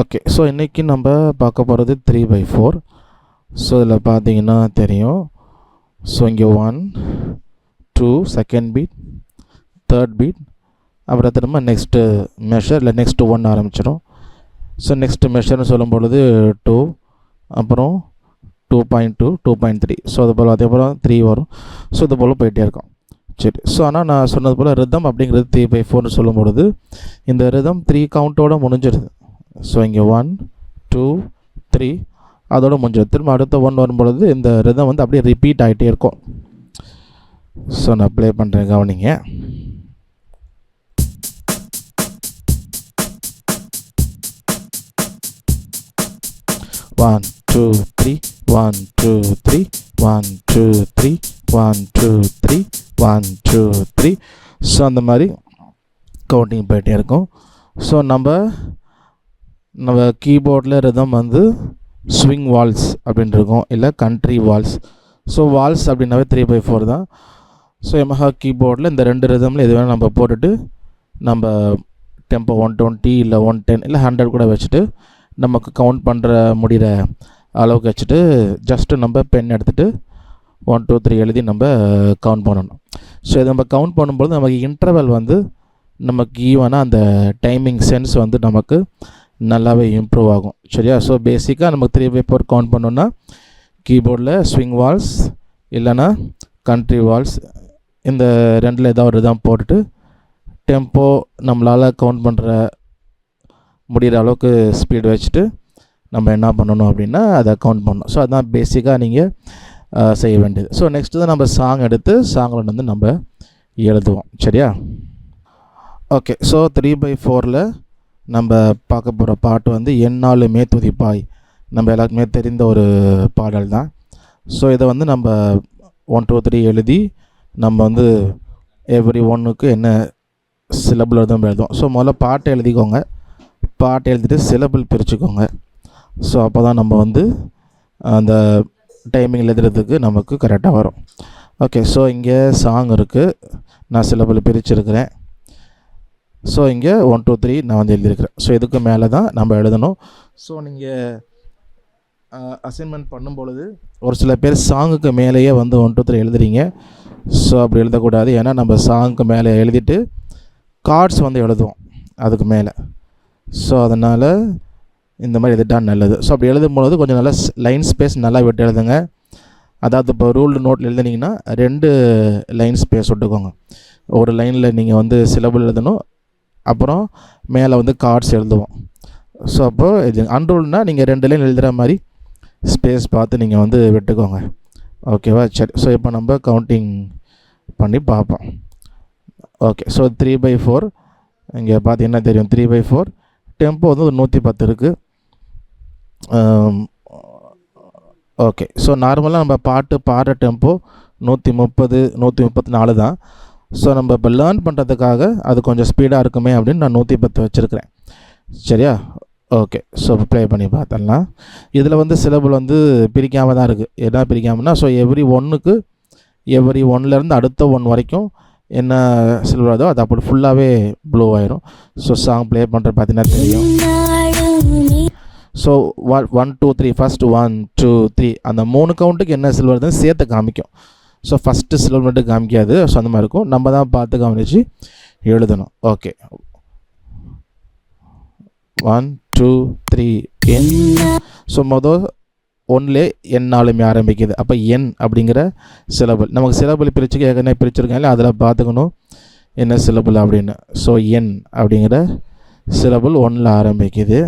Okay, so இன்றைக்கி நம்ம பார்க்க போகிறது 3/4. ஸோ இதில் பார்த்தீங்கன்னா தெரியும். ஸோ இங்கே 1 2 செகண்ட் பீட், தேர்ட் பீட், அப்புறம் திரும்ப நெக்ஸ்ட்டு மெஷர் இல்லை நெக்ஸ்ட்டு 1 ஆரம்பிச்சிடும். ஸோ நெக்ஸ்ட்டு மெஷர்னு சொல்லும் பொழுது 2, அப்புறம் 2.2, 2.3. ஸோ அது போல் அதேபோல் 3 வரும். ஸோ இது போல் போயிட்டே இருக்கும். சரி, ஸோ ஆனால் நான் சொன்னது போல் ரிதம் அப்படிங்கிறது 3/4ன்னு சொல்லும் பொழுது இந்த ரிதம் 3 கவுண்டோடு முடிஞ்சிடுது. ஸோ இங்கே 1 2 3 அதோட முடிஞ்சிடும். திரும்ப அடுத்த 1 வரும்பொழுது இந்த ரிதம் வந்து அப்படியே ரிப்பீட் ஆகிட்டே இருக்கும். ஸோ நான் ப்ளே பண்ணுறேன், கவனிங்க. One two three, 1 2 3, 1 2 3, 1 2 3, 1 2 3. ஸோ அந்த மாதிரி கவுண்டிங் போயிட்டே இருக்கும். ஸோ நம்ம கீபோர்டில் ரிதம் வந்து ஸ்விங் வால்ஸ் அப்படின்னு இருக்கும், இல்லை கண்ட்ரி வால்ஸ். ஸோ வால்ஸ் அப்படின்னாவே 3/4 தான். ஸோ Yamaha கீபோர்டில் இந்த 2 ரிதமில் எது வேணால் நம்ம போட்டுட்டு நம்ம டெம்போ 120 இல்லை 110 இல்லை 100 கூட வச்சுட்டு நமக்கு கவுண்ட் பண்ணுற முடிகிற அளவுக்கு வச்சுட்டு ஜஸ்ட்டு நம்ம பென் எடுத்துகிட்டு 1 2 3 எழுதி நம்ம கவுண்ட் பண்ணணும். ஸோ இதை நம்ம கவுண்ட் பண்ணும்போது நமக்கு இன்டர்வல் வந்து நமக்கு ஈவனாக அந்த டைமிங் சென்ஸ் வந்து நமக்கு நல்லாவே இம்ப்ரூவ் ஆகும். சரியா? ஸோ பேசிக்காக நமக்கு 3/4 கவுண்ட் பண்ணோன்னா கீபோர்டில் ஸ்விங் வால்ஸ் இல்லைன்னா கண்ட்ரி வால்ஸ் இந்த ரெண்டில் ஏதாவது ஒரு தான் போட்டுட்டு டெம்போ நம்மளால் கவுண்ட் பண்ணுற முடிகிற அளவுக்கு ஸ்பீடு வச்சுட்டு நம்ம என்ன பண்ணணும் அப்படின்னா அதை கவுண்ட் பண்ணணும். ஸோ அதுதான் பேசிக்காக நீங்கள் செய்ய வேண்டியது. ஸோ நெக்ஸ்ட்டு தான் நம்ம சாங் எடுத்து சாங்கில் வந்து நம்ம எழுதுவோம். சரியா? ஓகே, ஸோ 3/4ல் நம்ம பார்க்க போகிற பாட்டு வந்து எந்நாளுமே துதிப்பாய். நம்ம எல்லாருக்குமே தெரிந்த ஒரு பாடல் தான். ஸோ இதை வந்து நம்ம 1 2 3 எழுதி நம்ம வந்து எவ்ரி ஒன்றுக்கு என்ன சிலபிள் எழுதுவோம். ஸோ முதல்ல பாட்டை எழுதிக்கோங்க. பாட்டை எழுதிட்டு சிலபிள் பிரிச்சுக்கோங்க. ஸோ அப்போ தான் நம்ம வந்து அந்த டைமிங் எழுதுறதுக்கு நமக்கு கரெக்டாக வரும். ஓகே, ஸோ இங்கே சாங் இருக்குது, நான் சிலபிள் பிரிச்சுருக்கிறேன். ஸோ இங்கே 1 2 3 நான் வந்து எழுதியிருக்கிறேன். ஸோ இதுக்கு மேலே தான் நம்ம எழுதணும். ஸோ நீங்கள் அசைன்மெண்ட் பண்ணும்பொழுது ஒரு சில பேர் சாங்குக்கு மேலேயே வந்து 1 2 3 எழுதுறீங்க. ஸோ அப்படி எழுதக்கூடாது. ஏன்னா நம்ம சாங்குக்கு மேலே எழுதிட்டு கார்ட்ஸ் வந்து எழுதுவோம் அதுக்கு மேலே. ஸோ அதனால் இந்த மாதிரி எழுதிட்டால் நல்லது. ஸோ அப்படி எழுதும்பொழுது கொஞ்சம் நல்லா லைன் ஸ்பேஸ் நல்லா விட்டு எழுதுங்க. அதாவது இப்போ ரூல்டு நோட்டில் எழுதுனீங்கன்னா 2 லைன் ஸ்பேஸ் விட்டுக்கோங்க. ஒரு லைனில் நீங்கள் வந்து சிலபிள் எழுதணும், அப்புறம் மேலே வந்து கார்ட்ஸ் எழுதுவோம். ஸோ அப்போது இது அன்ரூல்னால் நீங்கள் 2 லைன் எழுதுகிற மாதிரி ஸ்பேஸ் பார்த்து நீங்கள் வந்து விட்டுக்கோங்க. ஓகேவா? சரி, ஸோ இப்போ நம்ம கவுண்டிங் பண்ணி பார்ப்போம். ஓகே, ஸோ 3/4 இங்கே பார்த்தீங்கன்னா தெரியும். 3/4 டெம்போ வந்து ஒரு 110 இருக்குது. ஓகே, ஸோ நார்மலாக நம்ம பாட்டு பாடுற டெம்போ 130 134 தான். ஸோ நம்ம இப்போ லேர்ன் பண்ணுறதுக்காக அது கொஞ்சம் ஸ்பீடாக இருக்குமே அப்படின்னு நான் 110 வச்சுருக்கிறேன். சரியா? ஓகே, ஸோ ப்ளே பண்ணி பார்த்தலாம். இதில் வந்து சிலபிள் வந்து பிரிக்காமல் தான் இருக்குது. என்ன பிரிக்காமல்னா, ஸோ எவ்ரி ஒன்லேருந்து அடுத்த 1 வரைக்கும் என்ன சில்வர் அதோ அது அப்படி ஃபுல்லாகவே ப்ளூ ஆயிரும். ஸோ சாங் ப்ளே பண்ணுற பார்த்தீங்கன்னா தெரியும். ஸோ 1 2 3 ஃபஸ்ட்டு 1 2 3 அந்த 3 கவுண்ட்டுக்கு என்ன சில்வர் தான் சேர்த்து காமிக்கும். ஸோ ஃபஸ்ட்டு சில்வர் மட்டும் காமிக்காது. ஸோ அந்த மாதிரி இருக்கும். நம்ம தான் பார்த்து கவனித்து எழுதணும். ஓகே, 1 2 3 என். ஸோ மொதல் 1லே எந்நாளுமே ஆரம்பிக்குது. அப்போ என் அப்படிங்கிற சிலபிள் நமக்கு சிலபிள் பிரிச்சுக்க ஏற்கனவே பிரிச்சுருக்காங்க, அதில் பார்த்துக்கணும் என்ன சிலபிள் அப்படின்னு. ஸோ என் அப்படிங்கிற சிலபிள் 1ல் ஆரம்பிக்குது.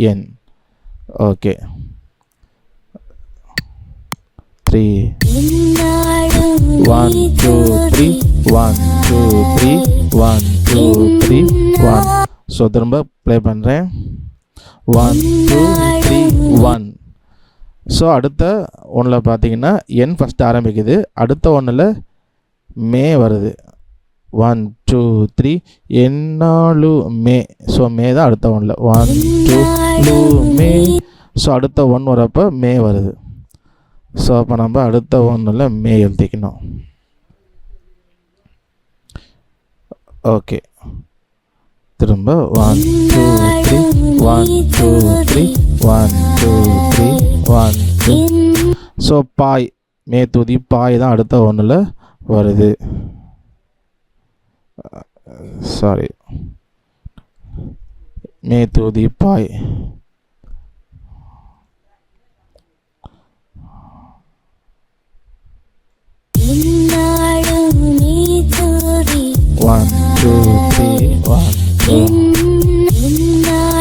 என். ஓகே, 3 1 2 3 1 2 3 1 2 3 1. ஸோ திரும்ப ப்ளே பண்ணுறேன். 1 2 3 1. ஸோ அடுத்த 1ல் பார்த்தீங்கன்னா என் ஃபஸ்ட்டு ஆரம்பிக்குது. அடுத்த 1ல் மே வருது. 1 2 3 எந்நாளுமே. ஸோ மே தான் அடுத்த 1ல். 1 2 மே. ஸோ அடுத்த 1 வரப்போ மே வருது. ஸோ அப்போ நம்ம அடுத்த 1ல் மே எழுதிக்கணும். ஓகே, திரும்ப 1 2 3 1 2 3 1 2 3 1 2. ஸோ பாய் மே துதி பாய் தான் அடுத்த ஒன்றில் வருது. சாரி, மே துதி பாய்.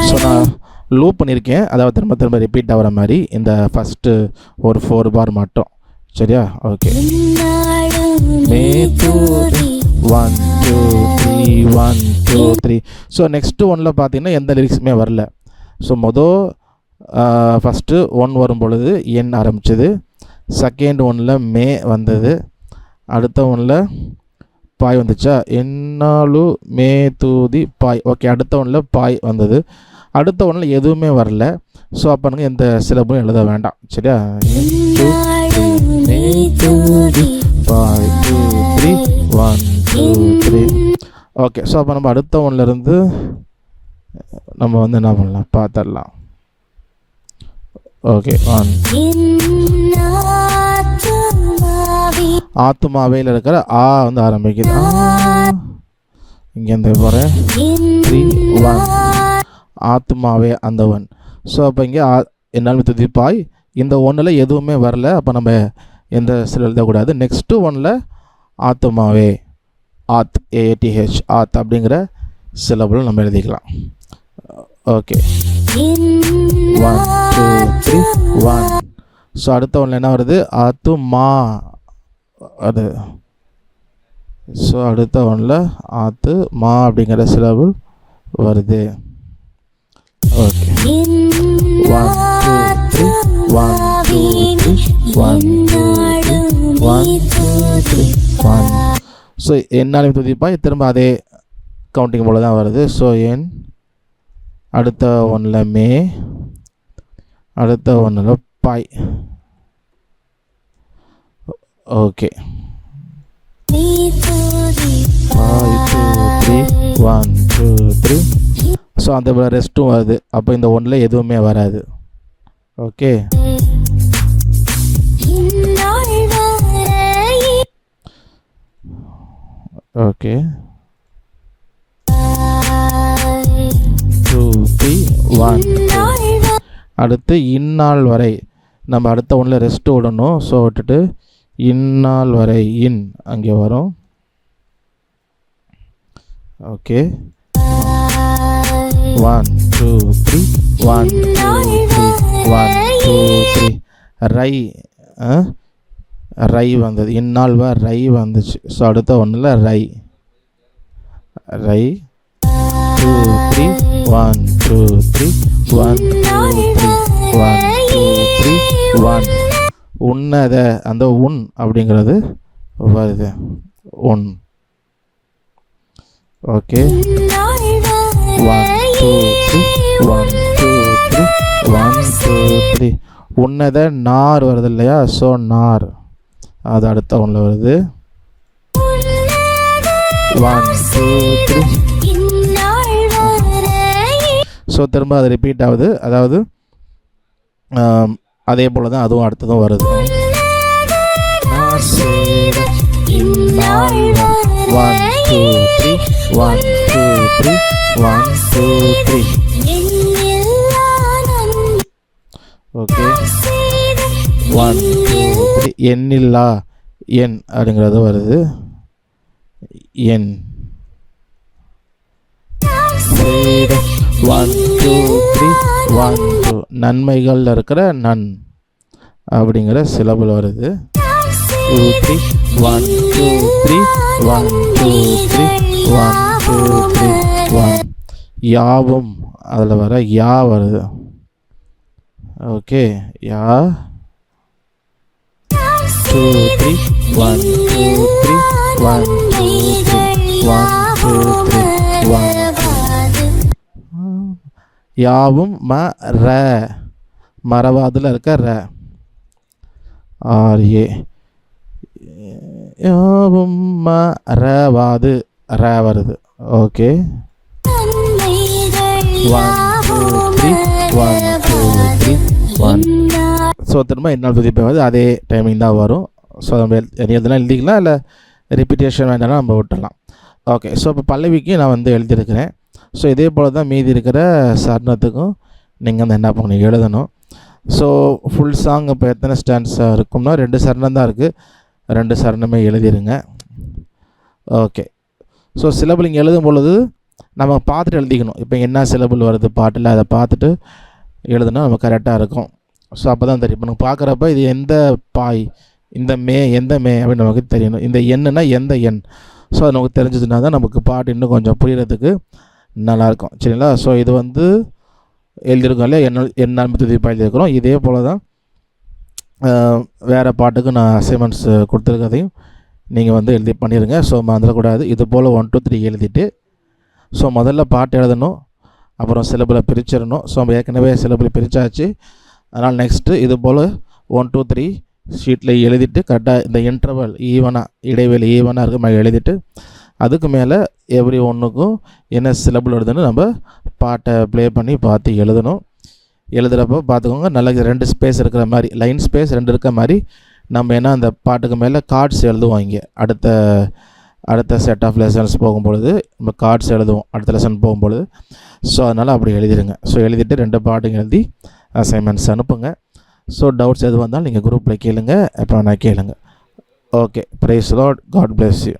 ஸோ நான் லூப் பண்ணியிருக்கேன், அதாவது திரும்ப திரும்ப ரிப்பீட் ஆகிற மாதிரி இந்த ஃபஸ்ட்டு ஒரு 4 பார் மட்டும். சரியா? ஓகே. மே துதி 1 2 3 1 2 3. ஸோ நெக்ஸ்ட்டு ஒன்றில் பார்த்தீங்கன்னா எந்த லிரிக்ஸுமே வரல. ஸோ ஃபஸ்ட்டு 1 வரும் பொழுது என் ஆரம்பிச்சது, செகண்ட் ஒன்றில் மே வந்தது, அடுத்த ஒன்றில் பாய் வந்துச்சா, என்னாலும் மே தூதி பாய். ஓகே, அடுத்த ஒன்றில் பாய் வந்தது, அடுத்த ஒன்றில் எதுவுமே வரல. ஸோ அப்போ எனக்கு எந்த சிலபும் எழுத வேண்டாம். சரியா? மே தூதி பாய் 2 3 1 2 3. ஓகே, ஸோ அப்போ நம்ம அடுத்த ஒன்றிலேருந்து நம்ம வந்து என்ன பண்ணலாம் பார்த்துடலாம். ஓகே, 1 ஆத்துமாவையில் இருக்கிற ஆ வந்து ஆரம்பிக்குது. இங்கேருந்து போகிறேன் 3 1 ஆத்துமாவே அந்த 1. ஸோ அப்போ இங்கே என்னால் துதிப்பாய் இந்த ஒன்றில் எதுவுமே வரல, அப்போ நம்ம எந்த சில எழுதக்கூடாது. நெக்ஸ்ட்டு ஒன்றில் ஆத்துமாவே ஆத் AATH ஆத் அப்படிங்கிற சிலபுள் நம்ம எழுதிக்கலாம். ஓகே, 1 2 3 1. ஸோ அடுத்த ஒன்றில் என்ன வருது, ஆத்துமா அது. ஸோ அடுத்த ஒன்றில் ஆத்து மா அப்படிங்கிற சிலபுள் வருது. ஓகே, 1 2 3 1 2 3 1 2 3 1 2 3 1. ஸோ என்னாலும் துதிப்பாய் திரும்ப அதே கவுண்டிங் போல தான் வருது. ஸோ என் அடுத்த ஒன்றில் மே, அடுத்த ஒன்றில் பாய். ஓகே, 5 2 3 1 2 3. ஸோ அந்த ரெஸ்ட்டும் வருது, அப்போ இந்த ஒன்றில் எதுவுமே வராது. Okay, okay 2 3 1. அடுத்து இந்நாள் வரை நம்ம அடுத்த ஒன்றில் ரெஸ்ட்டு விடணும். ஸோ விட்டுட்டு இந்நாள் வரை இன் அங்கே வரும். ஓகே, 1 2 3 1 2 3 1 2 3. ரை ரை வந்தது, இந்நாள் ரை வந்துச்சு. ஸோ அடுத்த ஒன்றில் ரை 2 3 1 2 3 1 2 3 1 2 3 1. உன்னத அந்த உன் அப்படிங்கிறது வருது, உன். ஓகே, 1 2 3 1 2 3 1 2 3. உன்னத நார் வருது இல்லையா, ஸோ நார் அது அடுத்த ஒன்றில் வருது. 1 2 3. ஸோ திரும்ப அது ரிப்பீட் ஆகுது, அதாவது அதே போல் தான் அதுவும் அடுத்ததும் வருது. 1 2 3 1 2 3 1 2 3. ஓகே, 1 2 3. எண்ணில்லா எண் அப்படிங்கிறது வருது, எண். 1 2 3 1 2. நன்மைகள் இருக்கிற நன் அப்படிங்கிற சிலபுள் வருது. 2 3 1 2 3 1 2 3 1 2 3 1. யாவும் அதில் வர யா வருது. ஓகே, யா 2 3 1 2 3 1 2 3 1 2 3 1. யாவும் ர மறவாதில் இருக்க ர ஆர்ஏ. யாவும் ரவாது ர வருது. ஓகே, ஸோ திரும்ப என்னால் துதிப்பது அதே டைமிங் தான் வரும். ஸோ நம்ம எதெல்லாம் எழுதிக்கலாம், இல்லை ரிப்பீட்டேஷன் வேண்டாம்னா நம்ம விட்டுடலாம். ஓகே, ஸோ இப்போ பல்லவிக்கு நான் வந்து எழுதியிருக்கிறேன். ஸோ இதே போல் தான் மீதி இருக்கிற சரணத்துக்கும் நீங்கள் வந்து என்ன பண்ணணும், எழுதணும். ஸோ ஃபுல் சாங் இப்போ எத்தனை ஸ்டாண்ட்ஸாக இருக்கும்னா 2 சரணம் தான் இருக்குது. 2 சரணமே எழுதிடுங்க. ஓகே, ஸோ சிலபிள் இங்கே எழுதும் பொழுது நம்ம பார்த்துட்டு எழுதிக்கணும். இப்போ என்ன சிலபிள் வருது பாட்டில் அதை பார்த்துட்டு எழுதுனா நம்ம கரெக்டாக இருக்கும். ஸோ அப்போ தான் தெரியும். இப்போ நம்ம பார்க்குறப்ப இது எந்த பாய், இந்த எந்த அப்படின்னு நமக்கு தெரியணும். இந்த எண்ணுனா எந்த எண். ஸோ அது நமக்கு தெரிஞ்சதுனா தான் நமக்கு பாட்டு இன்னும் கொஞ்சம் புரியறதுக்கு நல்லாயிருக்கும். சரிங்களா? ஸோ இது வந்து எழுதியிருக்கோம் இல்லையா, எண்ணால் துதிப்பாக எழுதியிருக்கிறோம். இதே போல் தான் வேறு பாட்டுக்கு நான் அசைன்மெண்ட்ஸ் கொடுத்துருக்கதையும் நீங்கள் வந்து எழுதி பண்ணிடுங்க. ஸோ மறந்துடக்கூடாது. இது போல் 1 2 3 எழுதிட்டு ஸோ முதல்ல பாட்டு எழுதணும், அப்புறம் சிலபிளை பிரிச்சிடணும். ஸோ நம்ம ஏற்கனவே சிலபிளை பிரித்தாச்சு. அதனால் நெக்ஸ்ட்டு இது போல் 1 2 3 ஷீட்டில் எழுதிட்டு கரெக்டாக இந்த இன்டர்வல் ஈவனாக, இடைவெளி ஈவனாக இருக்க மாதிரி எழுதிட்டு அதுக்கு மேலே எவ்ரி ஒன்றுக்கும் என்ன சிலபிள் வருதுன்னு நம்ம பாட்டை ப்ளே பண்ணி பார்த்து எழுதணும். எழுதுகிறப்போ பார்த்துக்கோங்க, நல்லா 2 ஸ்பேஸ் இருக்கிற மாதிரி, லைன் ஸ்பேஸ் 2 இருக்கிற மாதிரி நம்ம என்ன அந்த பாட்டுக்கு மேலே கார்ட்ஸ் எழுதுவோம். இங்கே அடுத்த செட் ஆஃப் லெசன்ஸ் போகும்பொழுது நம்ம கார்ட்ஸ் எழுதுவோம் அடுத்த லெசன் போகும்பொழுது. ஸோ அதனால் அப்படி எழுதிடுங்க. ஸோ எழுதிட்டு 2 பாட்டுங்க எழுதி அசைன்மெண்ட்ஸ் அனுப்புங்க. ஸோ டவுட்ஸ் எது வந்தாலும் நீங்கள் குரூப்பில் கேளுங்க, எப்போ வேணால் கேளுங்க. Okay, praise Lord, God bless you.